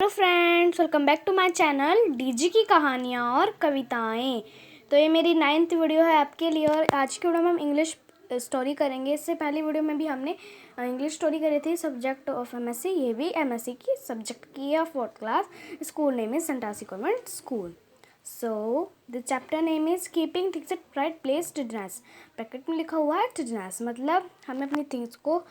Hello friends, welcome back to my channel DG की कहानियाँ और कविताएं। तो ये मेरी 9th वीडियो है आपके लिए और आज की वीडियो में हम इंग्लिश स्टोरी करेंगे। इससे पहली वीडियो में भी हमने इंग्लिश स्टोरी करी थी, सब्जेक्ट ऑफ एमएससी। ये भी एमएससी की सब्जेक्ट की है, 4th class. School name is सेंटासी convent school. So the chapter name is keeping things at right place tidiness. Bracket में लिखा हुआ है टिडनेस, मतलब हमें अपनी थिंग्स को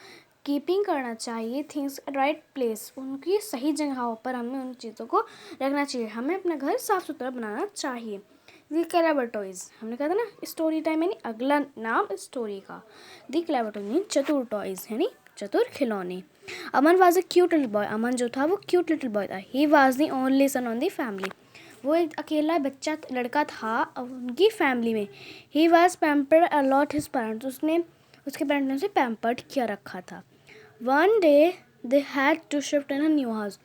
कीपिंग करना चाहिए, थिंग्स राइट प्लेस, उनकी सही जगहों पर हमें उन चीज़ों को रखना चाहिए। हमें अपना घर साफ सुथरा बनाना चाहिए। दी क्लेवर टॉयज, हमने कहा था ना स्टोरी टाइम, यानी अगला नाम स्टोरी का। दी क्लेवर टॉयज यानी चतुर टॉयज, यानी चतुर खिलौने। Aman was a cute little boy. Aman जो था वो क्यूट लिटिल बॉय था। He was the only son on the family. वो एक अकेला बच्चा लड़का था उनकी फैमिली में। He was pampered a lot his parents. उसके पेरेंट्स ने उसे पैम्पर्ड किया रखा था। One day they had to shift in a new house.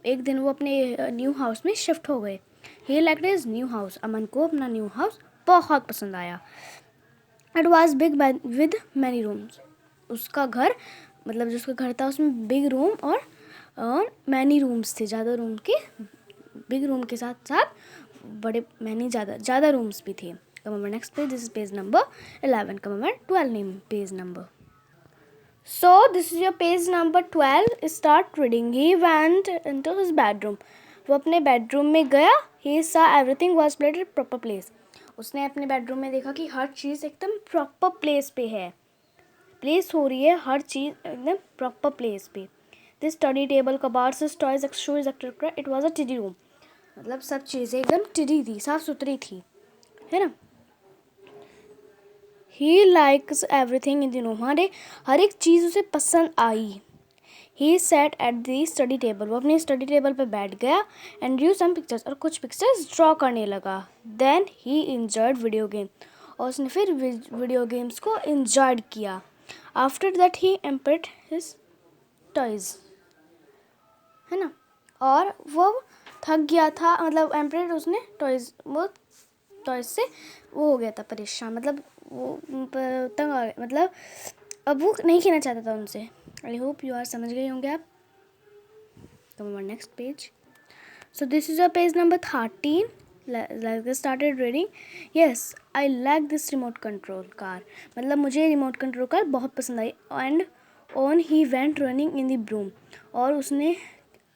एक दिन वो अपने न्यू हाउस में शिफ्ट हो गए। He liked his new house. अमन को अपना न्यू हाउस बहुत पसंद आया। It was big with many rooms. उसका घर, मतलब जो उसका घर था उसमें बिग रूम और मैनी रूम्स थे, ज़्यादा रूम के, बिग रूम के साथ साथ बड़े मैनी ज़्यादा रूम्स भी थे। Come next page. This is page number 11. Come 12 name page number. So this is your page number 12. Start reading. He went into his bedroom. वो अपने बेडरूम में गया. He saw everything was placed at proper place. उसने अपने bedroom में देखा कि हर चीज़ एकदम प्रॉपर प्लेस पे है, प्लेस हो रही है, हर चीज़ एकदम प्रॉपर प्लेस पे। This study table, cupboards, toys, shoes et cetera, it was a tidy room. मतलब सब चीज़ें एकदम टिडी थी, साफ सुथरी थी, है ना। He likes everything in the room. हर एक चीज़ उसे पसंद आई। He sat at the study table. वो अपने स्टडी टेबल पर बैठ गया and drew some pictures, और कुछ पिक्चर्स ड्रॉ करने लगा। Then he enjoyed video game. और उसने फिर वीडियो गेम्स को enjoyed किया। After that he emptied his toys. है ना। और वो थक गया था, मतलब emptied उसने टॉयज, वो टॉयज से वो हो गया था परेशान, मतलब वो तंग आ गया, मतलब अब वो नहीं खेलना चाहता था उनसे। आई होप यू आर समझ गए होंगे आप। कम next page. So this is a page number 13. Let's started reading. Yes, I like this remote control car. मतलब मुझे रिमोट कंट्रोल कार बहुत पसंद आई। And on he went running in the broom, और उसने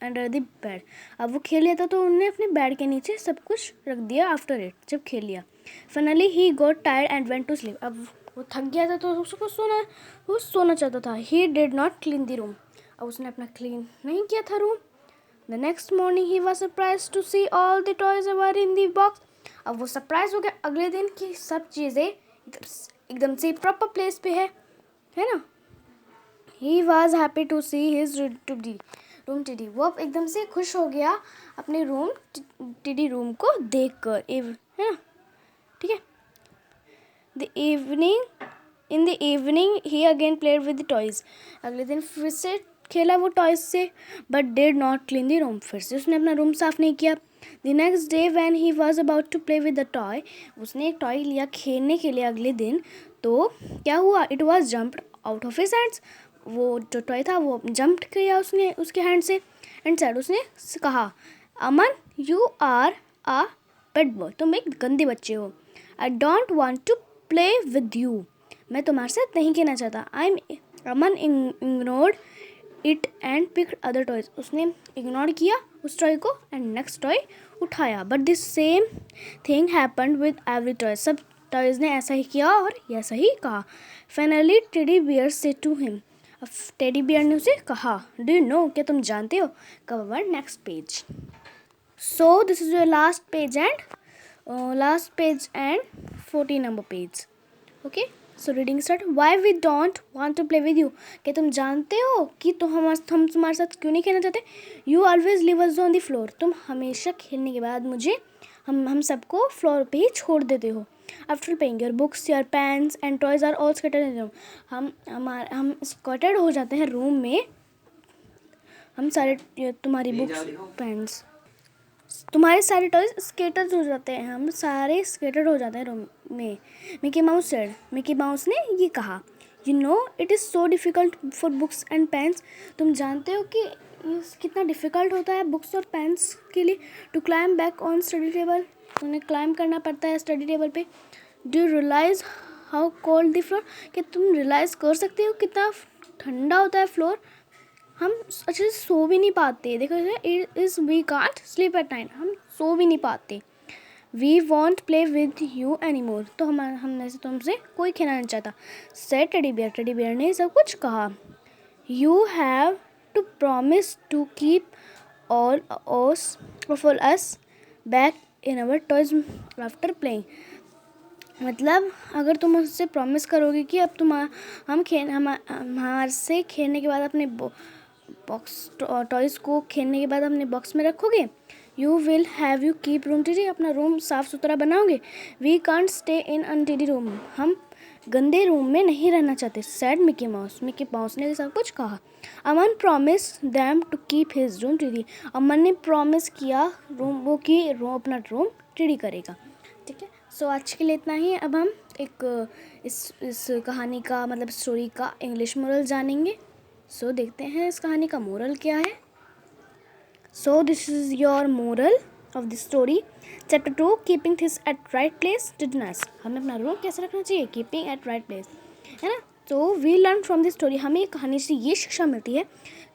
अंडर द बेड, अब वो खेल लिया था तो उन्होंने अपने बेड के नीचे सब कुछ रख दिया। आफ्टर इट, जब खेल लिया, finally he got tired and went to sleep. अब वो थक गया था तो उसको सोना चाहता था। He did not clean the room, अब उसने अपना क्लीन नहीं किया था room. The next morning he was surprise to see all the toys were in the box. अब वो सरप्राइज हो गया अगले दिन कि सब चीज़ें एकदम से प्रॉपर प्लेस पे है ना। He was happy to see his room tidy. वो अब एकदम से खुश हो गया अपने रूम टिडी रूम को देख कर, है ना, ठीक है। In the evening he again played with the toys. अगले दिन फिर से खेला वो टॉयज से, but did not clean the room. फिर से उसने अपना रूम साफ नहीं किया। The next day when he was about to play with the toy, उसने एक टॉय लिया खेलने के लिए अगले दिन, तो क्या हुआ, it was jumped out of his hands. वो जो टॉय था वो जंप किया उसने उसके हैंड से। एंड सैड, उसने कहा, Aman you are a bad boy, तुम एक गंदे बच्चे हो। I don't want to play with you, मैं तुम्हारे साथ नहीं खेलना चाहता। Aman ignored it and picked other toys. उसने इग्नोर किया उस टॉय को एंड नेक्स्ट टॉय उठाया। But this same thing happened with every toy. सब टॉयज ने ऐसा ही किया और ऐसा ही कहा। Finally teddy bear said to him, teddy bear ने उसे कहा, डू यू नो, क्या तुम जानते हो। Cover next page. So this is your last page and 14 number page. Okay, so reading start. Why we don't want to play with you, क्या तुम जानते हो कि तो हम तुम्हारे साथ क्यों नहीं खेलना चाहते। You always leave us on the floor, तुम हमेशा खेलने के बाद मुझे हम सबको फ्लोर पे ही छोड़ देते हो। After playing your books, your pens and toys are all scattered in room. हम स्कैटर्ड हो जाते हैं रूम में, हम सारे तुम्हारी बुक्स, पेन्स, तुम्हारे सारे टॉयज स्केटर्ड हो जाते हैं, हम सारे स्केटर्ड हो जाते हैं रूम में। Mickey mouse said, Mickey Mouse ने ये कहा। You know it is so difficult for books and pains. तुम जानते हो कि ये कितना डिफ़िकल्ट होता है बुक्स और पेन्स के लिए to climb back on study table. उन्हें क्लाइम करना पड़ता है स्टडी टेबल पे। Do you realize how cold the floor, कि तुम रियलाइज़ कर सकते हो कितना ठंडा होता है फ्लोर। हम अच्छे से सो भी नहीं पाते। देखो it is we can't sleep at night, हम सो भी नहीं पाते। We won't play with you any more, तो हमने से तुमसे कोई खेलना नहीं चाहता। Said teddy bear, teddy bear ने सब कुछ कहा। You have to promise to keep all all us back in our toys after playing. मतलब अगर तुम उससे प्रॉमिस करोगे कि अब हमारे से खेलने के बाद अपने बॉक्स टॉयज़ को खेलने के बाद अपने बॉक्स में रखोगे। You will have you keep room tidy, अपना रूम साफ़ सुथरा बनाओगे। We can't stay in untidy room, हम गंदे रूम में नहीं रहना चाहते। Said Mickey Mouse, Mickey Mouse ने सब कुछ कहा। Aman promise them to keep his room tidy, Aman ने प्रॉमिस किया अपना रूम टिडी करेगा। ठीक है, सो आज के लिए इतना ही। अब हम एक इस कहानी का मतलब स्टोरी का इंग्लिश मोरल जानेंगे। सो देखते हैं इस कहानी का मोरल क्या है। So this is your moral of the story. Chapter 2, keeping things at right place tidiness. हमें अपना रूम कैसे रखना चाहिए, कीपिंग एट राइट प्लेस, है ना। तो we learn from this story, हमें कहानी से ये शिक्षा मिलती है,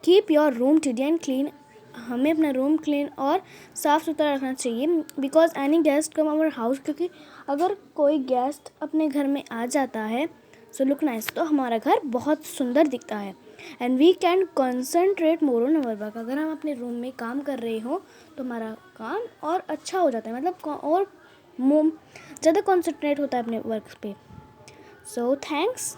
keep your room tidy and clean, हमें अपना रूम क्लीन और साफ़ सुथरा रखना चाहिए। Because any guest come our house, क्योंकि अगर कोई गेस्ट अपने घर में आ जाता है सो लुक नाइस, तो हमारा घर बहुत सुंदर दिखता है। And we can concentrate more on our work, अगर हम अपने रूम में काम कर रहे हो तो हमारा काम और अच्छा हो जाता है, मतलब और ज़्यादा कॉन्सेंट्रेट होता है अपने वर्क पे। So thanks.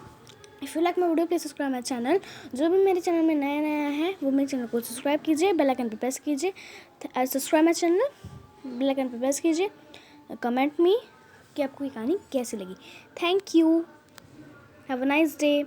If you like my video please subscribe my channel. जो भी मेरे चैनल में नया है वो मेरे चैनल को सब्सक्राइब कीजिए, बेल आइकन पे प्रेस कीजिए। Subscribe my channel, bell icon पे प्रेस कीजिए। कमेंट मी कि आपको ये कहानी कैसी लगी। Thank you, have a nice day.